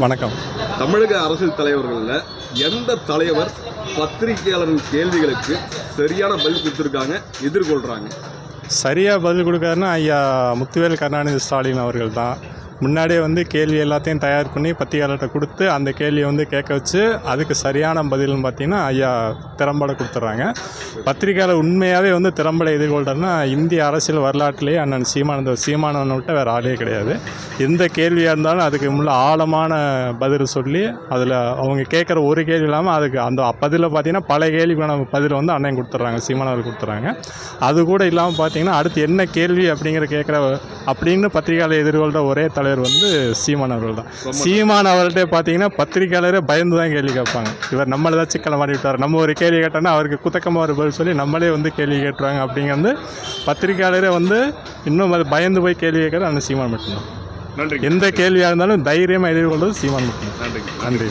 வணக்கம். தமிழக அரசியல் தலைவர்களில் எந்த தலைவர் பத்திரிகையாளரின் கேள்விகளுக்கு சரியான பதில் கொடுத்துருக்காங்க, எதிர்கொள்கிறாங்க? சரியாக பதில் கொடுக்காருன்னா ஐயா முத்துவேல் கருணாநிதி ஸ்டாலின் அவர்கள் தான். முன்னாடியே கேள்வி எல்லாத்தையும் தயார் பண்ணி பத்திரிகையாளர்கிட்ட கொடுத்து அந்த கேள்வியை கேட்க வச்சு அதுக்கு சரியான பதில்னு பார்த்தீங்கன்னா ஐயா திறம்பட கொடுத்துட்றாங்க. பத்திரிகையாளர் உண்மையாகவே திறம்பட எதிர்கொள்கிறதுனா இந்திய அரசியல் வரலாற்றிலேயே அண்ணன் சீமானவனை விட்ட வேறு ஆளே கிடையாது. எந்த கேள்வியாக இருந்தாலும் அதுக்கு முள்ள ஆழமான பதில் சொல்லி அதில் அவங்க கேட்குற ஒரு கேள்வி இல்லாமல் அதுக்கு அந்த பதிலில் பார்த்தீங்கன்னா பல கேள்விக்கான பதில் அண்ணன் கொடுத்துட்றாங்க, சீமானவர் கொடுத்துட்றாங்க. அது கூட இல்லாமல் பார்த்தீங்கன்னா அடுத்து என்ன கேள்வி அப்படின்னு பத்திரிகையாளர் எதிர்கொள்கிற ஒரே தலைவர் சீமான் அவர்கள் தான். சீமான் அவர்கள்ட்டே பார்த்தீங்கன்னா பத்திரிகையாளரே பயந்து தான் கேள்வி கேட்பாங்க. இவர் நம்மளை தான் சிக்கலை மாட்டி விட்டார், நம்ம ஒரு கேள்வி கேட்டோன்னா அவருக்கு குத்தக்கமாக ஒரு பதில் சொல்லி நம்மளே கேள்வி கேட்டுருவாங்க. அப்படிங்கிறது பத்திரிகையாளரே இன்னும் அது பயந்து போய் கேள்வி கேட்கறது அந்த சீமான் மட்டும்தான். நன்றி. எந்த கேள்வியாக இருந்தாலும் தைரியமாக எதிர்கொள்வது சீமான் மட்டும். நன்றி. நன்றி.